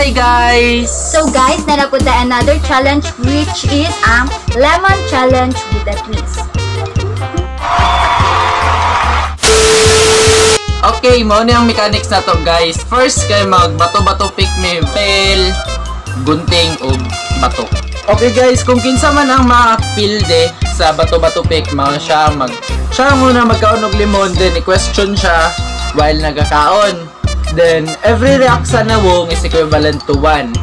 Hi guys! So guys, narapunta another challenge which is ang lemon challenge with a twist. Okay, mauna yung mechanics na to guys. First kayo mag-bato-bato pick me pel, gunting o bato. Okay guys, kung kinsa man ang makapilde sa bato-bato pick, siya muna magkaon og limon, then i-question siya while nagakaon. Then, every react sa nawong is equivalent to 1.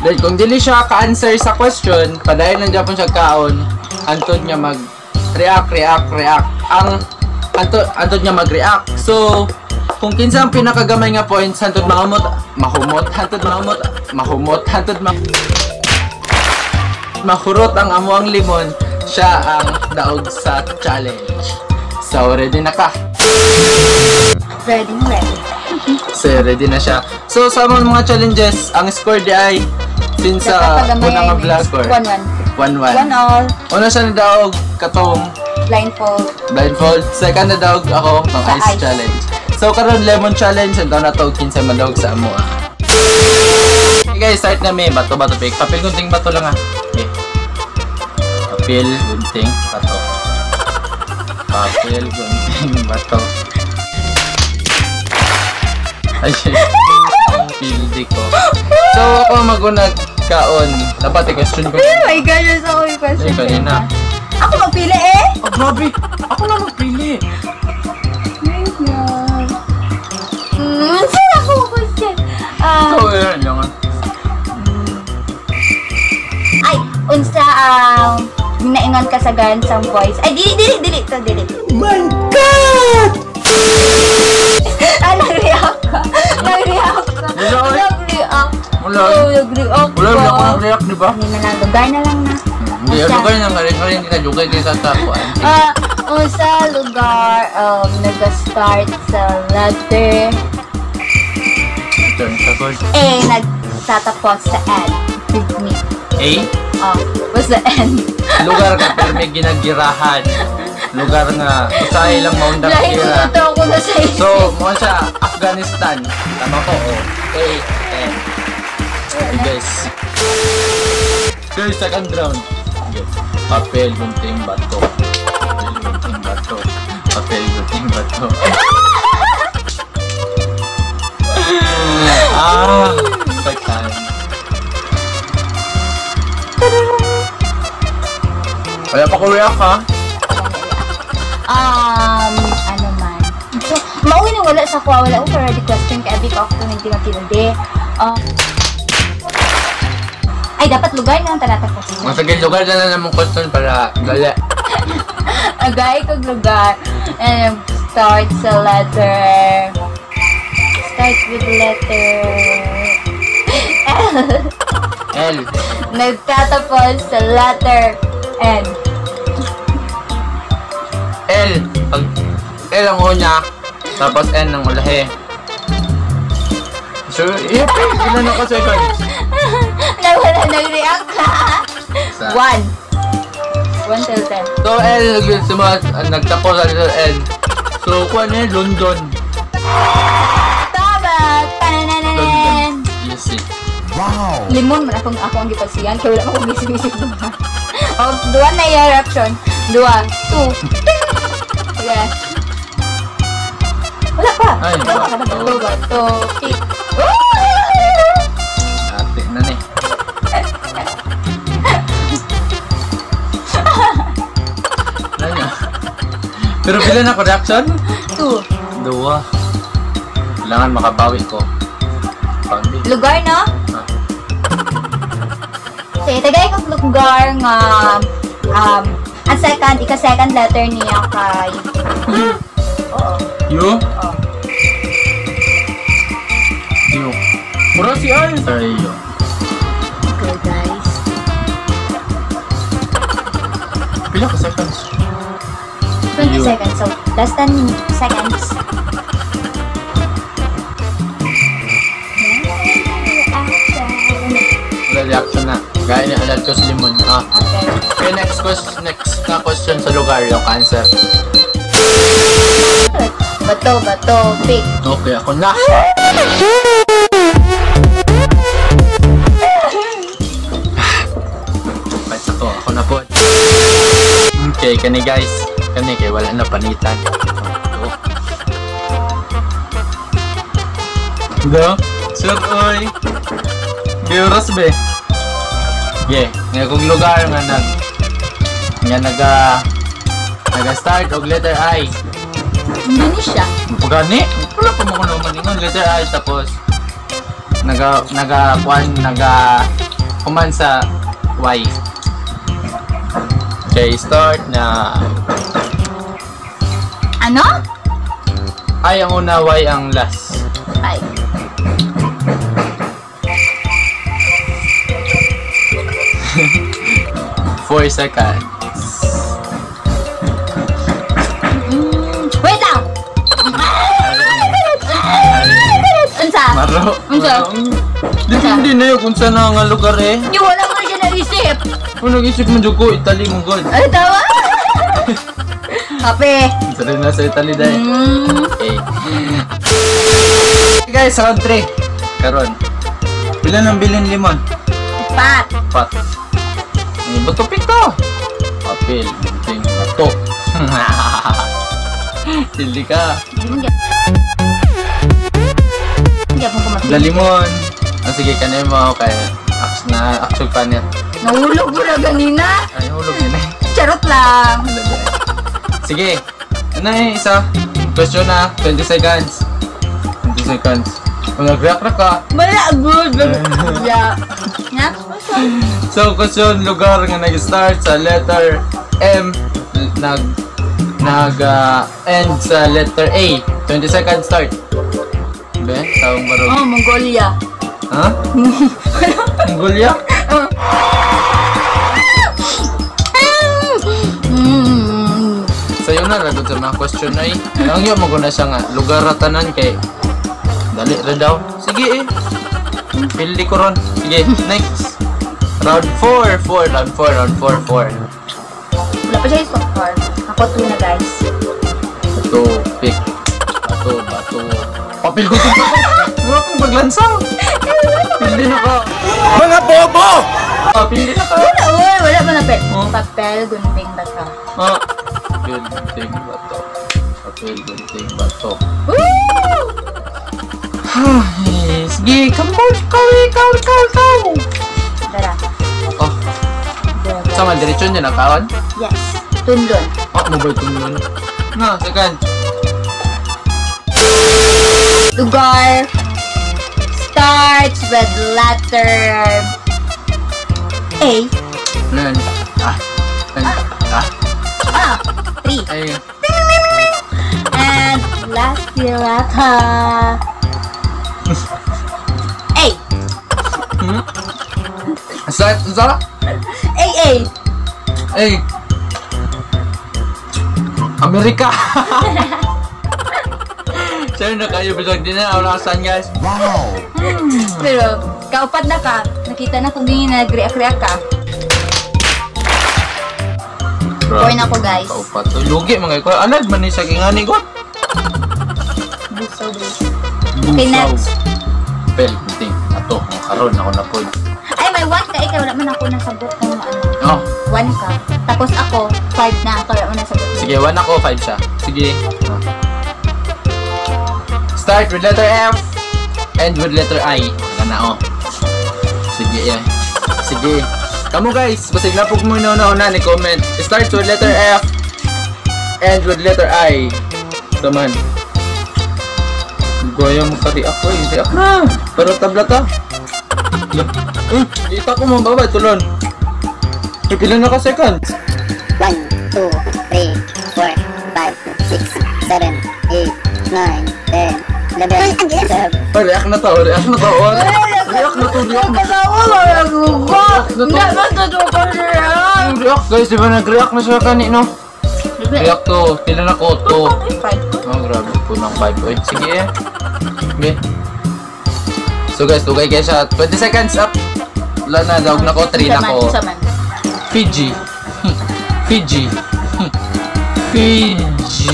Then, kung dili siya ka-answer sa question, padayon lang Japon siya kaon, antod niya mag-react. Antod niya mag-react. So, kung kinsa ang pinakagamay nga points, antod mahurot ang amuang limon, siya ang daog sa challenge. So, ready na ka? Ready. So, ready na siya. So, sa mga challenges, ang score di ay since sa unang vlog score 1-1. 1-1. Una siya na daog katong blindfold. Second na daog ako ng ice challenge. So, karon lemon challenge, and na to kinsa madawag sa amo. Okay guys, start na may bato-bato pick. Papel gunting bato lang Okay. Papel gunting bato. Papel gunting bato. Ay, pildi ko. So, ako magunag kaon. Dapat i-question ko. Oh my God, you're so question. Ay, kanina. Ako magpili eh! Oh, grabe! Ako na magpili! Saan ako mag-question? Ikaw, yan nga. Ay, unsa naingon ka sa gansang voice. Ay, dili. Oh my God! Nag-react ka. Wala akong react, di ba? Hindi na lang, lugar na lang na. Hindi, lugar na rin. Hindi na lugar din sa tapuan. Sa lugar, nag-start sa letter Turn sa board. A, nagtatapos sa N. With me. A? What's the N? Lugar ka pero may ginagirahan. Lugar nga, usahay lang maundang gira. Ito ako na sa isip. So, mo siya, Afghanistan. Tama ko, A, N. Okay, guys. Second round. Okay. Papel, gunting, bato. Papel, gunting, bato. Second. Wala pa ko react ha? Ano man. So, mauwi na wala sa kuha. Wala ko ready question kaya di ka ako kung hindi matindi. Ay, dapat lugar na ang tanatang question. Masagin lugar na namang question para gali. Agay kong lugar. Start with letter L. Nagtatapos sa letter N. L ang una, tapos N ang ulahe. So, ilan ako seconds? Wala nag-react ka. 1 till 10. So, L, nagtapos sa little N. So, kuha niya, London. Tama! Panananan! Easy. Wow! Limon man ako ang gipasiyan, kaya wala akong bisip-bisip naman. Duwa na yung reaction. 2. Sige. Wala pa! Ay, bato, pick. Ate na ni. Pero pila na ko reaction? 2. 2. Kailangan makabawi ko. Lugar, no? Sige, tagay kong lugar nga ang ika-second letter niya kay Oo. You? You. Mura si Al. Tayo. Okay, guys. Pila ka seconds? 20 seconds. So, less than seconds. Reaction na. Gaya ni alad ko sa limon. Okay, next na question sa lugar yung cancer. Bato, pick. Okay, ako na. Okay, kani guys. Kani kay wala na panitan. Do? Sure, oy. Biuras be. Yeah, nga kong lugar nga naga-start og letter I. Indonesia. Pagani, wala pa mo ko naman ingon letter I tapos kuman sa Y. Okay, start na. Ano? I ang una, Y ang last. Ay. Four seconds. Wait lang! Unsa? Maro. Unsa? Depende na yun kung saan na nga lugar eh. Yung wala mo siya naisip. Kung nag-isip mo dyan ko, Italy mo god. Ay, tawa! Kape. Sorry na sa Italy dahil. Okay. Okay guys, round 3. Karon. Pila nang bilhin limon? Pat. Pat. Ano ba topik to? Apil. Ting bato. Hindi ka. Hindi ako kumapit. Limon. Sige ka na mo kay aksyon pa niya. Nahulog mo na ganina. Ay, hulog yun eh. Charot lang. Sige. Ano eh, isa. Question na. 20 seconds. 20 seconds. Kung nag-react ka. Wala, good. Yeah. Yeah? So, question, lugar nga nag-start sa letter M. Nag-end sa letter A. 20 seconds start. Be, tawang barog. Oh, Mongolia. Ha? Mongolia? Sa'yo na, ragot sa mga question na eh. Ang yun, maguna siya nga. Lugar ratanan kay dali ra daw. Sige eh. Pildi ko ron. Sige, next. Round 4. Round 4. Wala pa siya yung soccer. Ako 2 na guys. Bato, pick. Bato. Papil ko ito. Wala kong maglansang. Pildi na ka. Mga bobo! Pildi na ka. Wala ba na pet? Papel, gunting, bata. Papel, gunting, bato. Woo! Sige, come on, ikaw. Dara. Oh, sama diretso niya na kawan? Yes. Tundon. Mobile tundon. Na, second. Lugar starts with letter A. Nan. 3. Ay. And last letter A. Sa? A. Ay. Amerika. Sa'yo na kayo bilang din na awakasan guys. Wow. Pero, kaupat na ka. Nakita na kung ganyan nag-react ka. Point ako guys. Kaupat to. Lugi mga ko. Anad man ni sa kingani ko. Busaw. Okay, next. Pel, puting. Ato, karon ako na po. Ay, may 1 ka. Ikaw, wala man ako nasagot kung ano. Oh. 1 ka. Tapos ako, 5 na. Ikaw, wala man nasagot. Sige, 1 ako, 5 siya. Sige. Start with letter F. End with letter I. Kana, oh. Sige, yan. Sige. Kamu guys, basig na po mo na ni comment. Start with letter F. End with letter I. Saman. Goya mo ka-react ko eh. React na. Pero tabla ka. Ita ko mo babay, tulon. Pipila na ka seconds. 1, 2, 3, 4, 5, 6, 7, 8, 9, 10, 11, 12. React na to. React na to. React na to. React guys, diba nag-react na siya kanino? React to. Pila na ko to. Oh, grabe po ng 5. Oy, sige eh. Okay. So guys, tugay guys siya. 20 seconds up. Wala na, dawag na ko. 3 na ko. Fiji. Fiji. Fiji.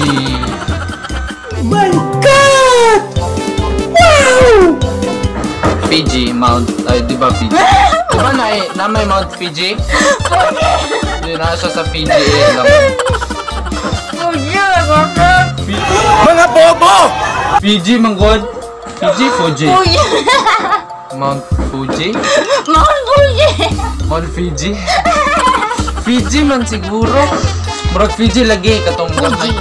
My God! Wow! Fiji, Mount, ay di ba Fiji? Diba na may Mount Fiji? Hindi na siya sa PGA lang. Fuji, bakit? Mga bobo! Fiji, manggod. Fiji, Fuji. Fuji. Mount Fuji? Mount Fuji. Mount Fiji? Fiji man siguro. Murag Fiji lagi katong Fuji.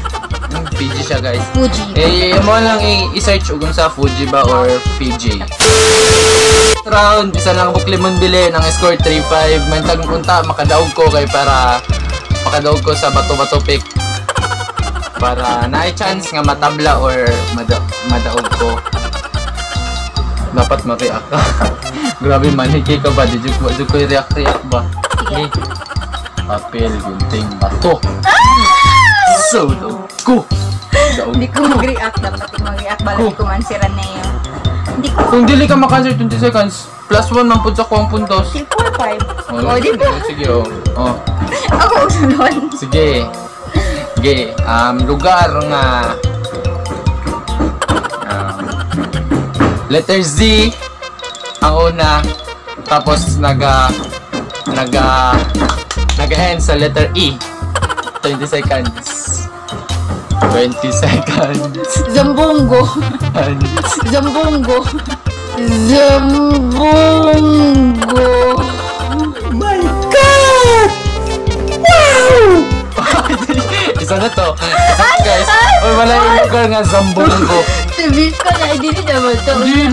Fiji siya guys. Fuji. Mo lang i-search kung sa Fuji ba or Fiji. Round, isa lang buklimon bili ng score 3-5. Mantag punta, makadaog ko kay para makadaog ko sa bato-bato pick. Para na-chance nga matabla or madaog ko. Dapat ma-react ka. Grabe manhiki ka ba? Did ko i-react ba? Sige. Apel, gunting, bato. So, daog ko. Hindi ko mag-react. Dapat ko mag-react. Bala ko mansiran na yun. Hindi ko. Kung dili ka maka-answer 20 seconds, +1 man punta ko ang puntos. 4-5. O, di ba? Sige, oh. Ako usunod. Sige. Sige. Lugar nga letter Z ang una. Tapos nag-end sa letter E. 20 seconds. 20 seconds. Zambongo. Zambongo. Zambongo. My God! Wow! Isa na to. Guys, wala yung lugar nga Zambongo. Sabihin ko na, hindi naman to. Dili,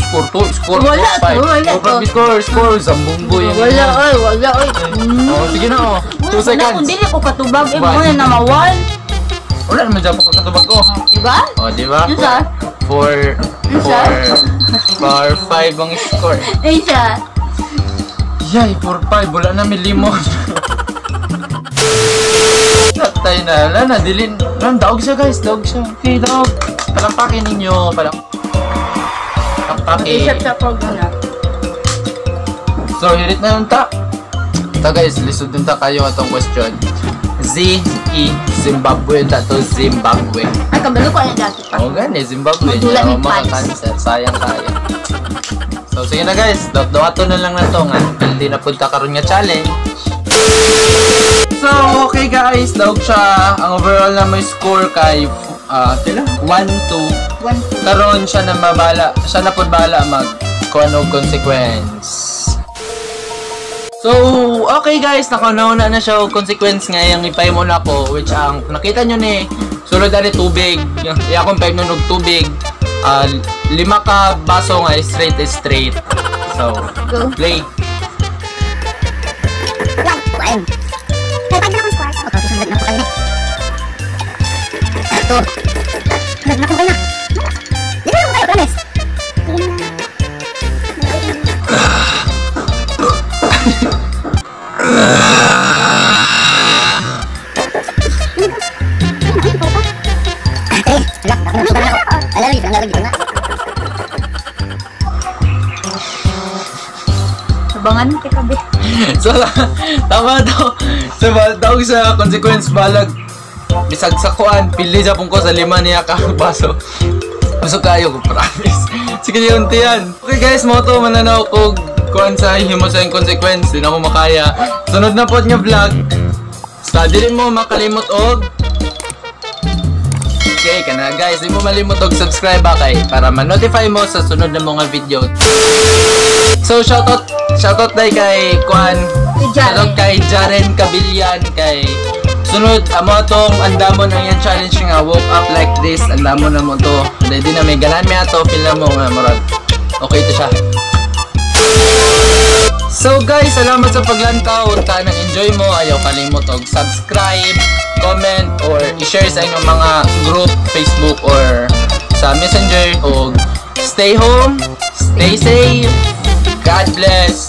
score to, score to. Wala to. Score, Zambongo yan. Wala, oy. Oh, sige na, 2 Wala, seconds. kung dili ko katubag, One. muna na mawal. Wala naman dyan po katubag ko. Diba? Oh, di ba? Yun sa? 4, 5 ang score. Ayun siya. Yay, 4-5. Wala namin limon. Tatay na. Wala na, dilin. Daog siya guys, daog siya. Okay, daog. Palampakin ninyo. Palampakin. Isap-sap ko na. So, hirit na yung ta. Ito guys, lisod din ta kayo atong question. Z-E, Zimbabwe. Ito, Zimbabwe. Ay, kabalo ko na dati pa. Oo, gani, Zimbabwe. Magdula Diyan ni ang mga Pats. cancer. Sayang tayo. So, sige na guys. Dawato na lang na to nga. Hindi na punta karon nga challenge. So, okay guys. Daog siya. Ang overall na may score kay 1-2. 1-2. Karon siya na mabala. Siya na po bala mag kung ano consequence. So, okay guys, nakauna na siya consequence nga yung ipay mo na ko, which ang nakita nyo ni sulod na tubig. Akong pay mo tubig. 5 ka baso nga straight. So, Go. play. Wow, kuan. Kaya na akong score. Okay, sunod na po kayo. Ito. Sunod na po kayo. Di ba kayo, promise? Abangan ka kabe. So, tama daw. So, daog sa consequence balag. Bisag sa kuan, pili sa ko sa 5 niya ka baso. Baso kayo ko, promise. Sige yun, tiyan. Okay guys, mo to mananaw ko kuan sa himo sa consequence. Di na mo makaya. Sunod na po niya vlog. Basta, dili mo makalimot og okay ka na guys, di mo malimot og subscribe ba kay para ma-notify mo sa sunod na mga video. So shoutout dai kay Kuan, shoutout kay Jaren Cabillan kay sunod amo atong andamon ang yan challenge nga woke up like this, andamon na mo to. Di na may ganan mi ato, feel na mo nga murag okay to siya. So guys, salamat sa paglantaw. Nang enjoy mo, ayaw kalimot og subscribe, comment, or i-share sa inyong mga group, Facebook, or sa Messenger. O stay home, stay safe, God bless.